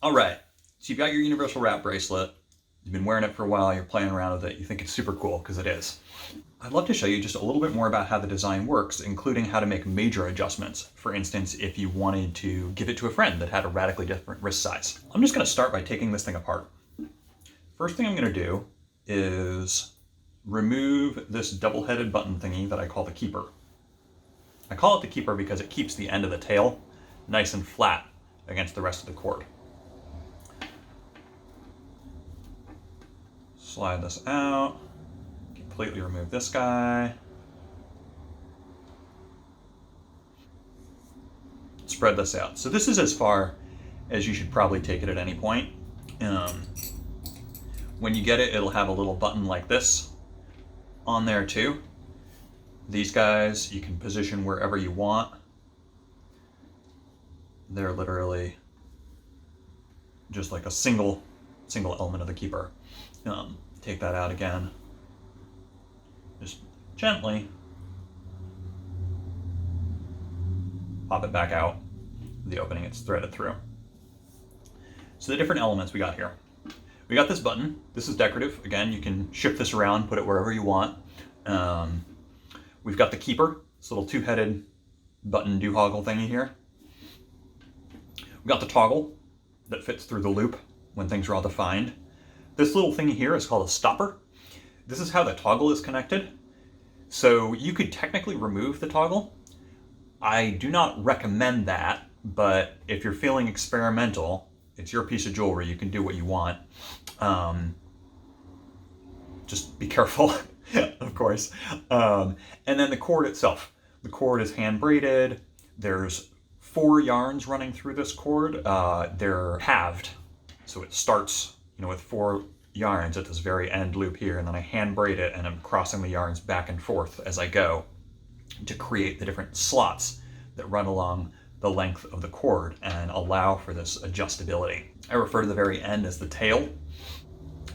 All right, so you've got your universal wrap bracelet. You've been wearing it for a while, you're playing around with it, you think it's super cool, because it is. I'd love to show you just a little bit more about how the design works, including how to make major adjustments. For instance, if you wanted to give it to a friend that had a radically different wrist size. I'm just going to start by taking this thing apart. First thing I'm going to do is remove this double-headed button thingy that I call the keeper. I call it the keeper because it keeps the end of the tail nice and flat against the rest of the cord. Slide this out, completely remove this guy. Spread this out. So this is as far as you should probably take it at any point. When you get it, it'll have a little button like this on there too. These guys you can position wherever you want. They're literally just like a single element of the keeper. Take that out again. Just gently pop it back out the opening it's threaded through. So the different elements we got here. We got this button. This is decorative. Again, you can shift this around, put it wherever you want. We've got the keeper, this little two-headed button do-hoggle thingy here. We've got the toggle that fits through the loop when things are all defined. This little thingy here is called a stopper. This is how the toggle is connected. So you could technically remove the toggle. I do not recommend that, but if you're feeling experimental, it's your piece of jewelry. You can do what you want. Just be careful, of course. And then the cord itself. The cord is hand braided. There's 4 yarns running through this cord. They're halved, so it starts with 4 yarns at this very end loop here, and then I hand braid it and I'm crossing the yarns back and forth as I go to create the different slots that run along the length of the cord and allow for this adjustability. I refer to the very end as the tail.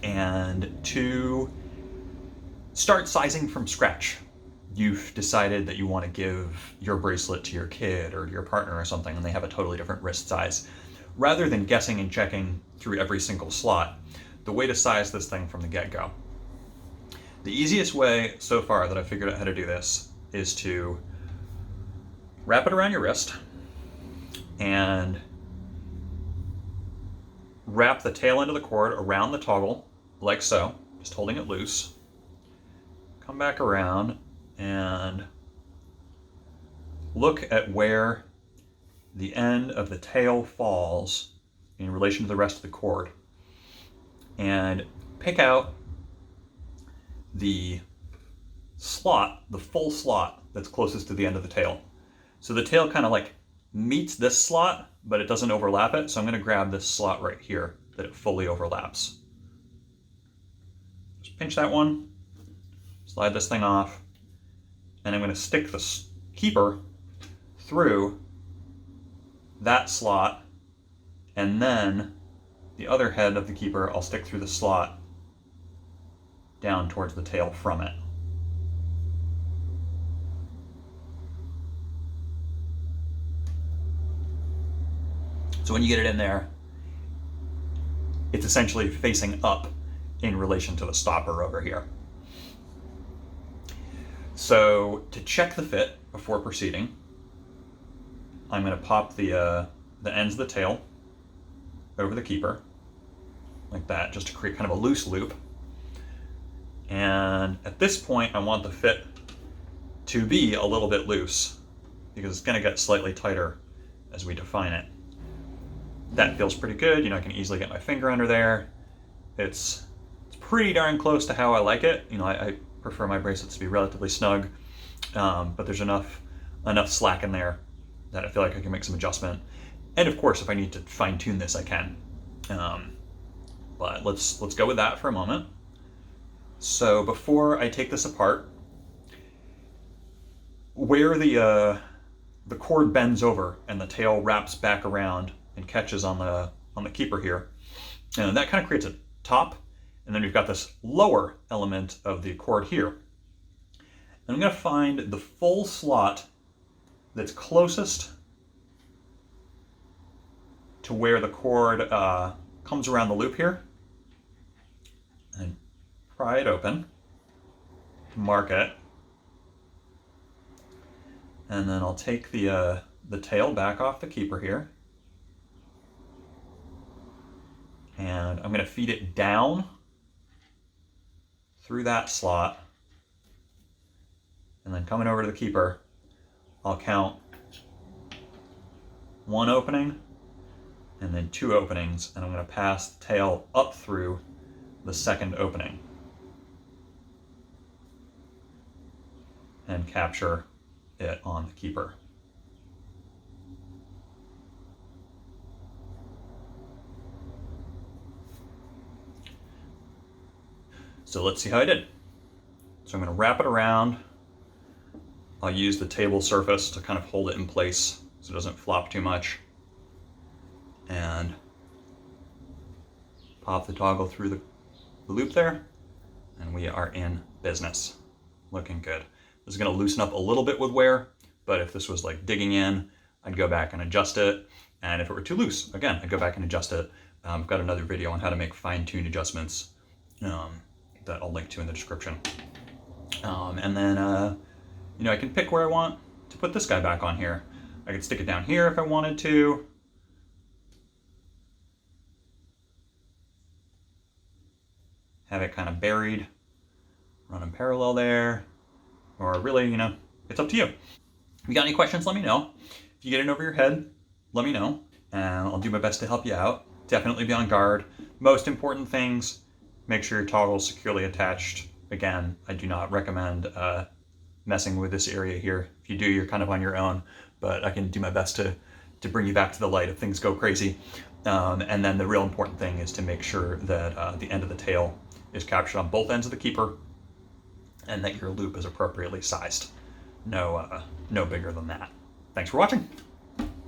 And to start sizing from scratch, you've decided that you want to give your bracelet to your kid or your partner or something, and they have a totally different wrist size. Rather than guessing and checking through every single slot, the way to size this thing from the get-go. The easiest way so far that I've figured out how to do this is to wrap it around your wrist and wrap the tail end of the cord around the toggle, like so, just holding it loose. Come back around and look at where the end of the tail falls in relation to the rest of the cord, and pick out the slot, the full slot that's closest to the end of the tail. So the tail kind of like meets this slot, but it doesn't overlap it. So I'm going to grab this slot right here that it fully overlaps. Just pinch that one, slide this thing off, and I'm going to stick the keeper through that slot, and then the other head of the keeper I'll stick through the slot down towards the tail from it. So when you get it in there, it's essentially facing up in relation to the stopper over here. So to check the fit before proceeding, I'm going to pop the ends of the tail over the keeper, like that, just to create kind of a loose loop. And at this point, I want the fit to be a little bit loose, because it's going to get slightly tighter as we define it. That feels pretty good. I can easily get my finger under there. It's pretty darn close to how I like it. I prefer my bracelets to be relatively snug, but there's enough slack in there that I feel like I can make some adjustment. And of course, if I need to fine tune this, I can. But let's go with that for a moment. So before I take this apart, where the cord bends over and the tail wraps back around and catches on the keeper here, and that kind of creates a top, and then we've got this lower element of the cord here. And I'm going to find the full slot that's closest to where the cord comes around the loop here, and pry it open, mark it, and then I'll take the tail back off the keeper here, and I'm going to feed it down through that slot, and then coming over to the keeper, I'll count 1 opening and then 2 openings, and I'm going to pass the tail up through the second opening and capture it on the keeper. So let's see how I did. So I'm going to wrap it around. I'll use the table surface to kind of hold it in place so it doesn't flop too much. And pop the toggle through the loop there, and we are in business. Looking good. This is going to loosen up a little bit with wear, but if this was like digging in, I'd go back and adjust it. And if it were too loose, again, I'd go back and adjust it. I've got another video on how to make fine-tuned adjustments that I'll link to in the description. And then, I can pick where I want to put this guy back on here. I could stick it down here if I wanted to. Have it kind of buried, running parallel there. Or really, it's up to you. If you got any questions, let me know. If you get in over your head, let me know. And I'll do my best to help you out. Definitely be on guard. Most important things, make sure your toggle is securely attached. Again, I do not recommend messing with this area here. If you do, you're kind of on your own, but I can do my best to bring you back to the light if things go crazy. And then the real important thing is to make sure that the end of the tail is captured on both ends of the keeper and that your loop is appropriately sized. No bigger than that. Thanks for watching.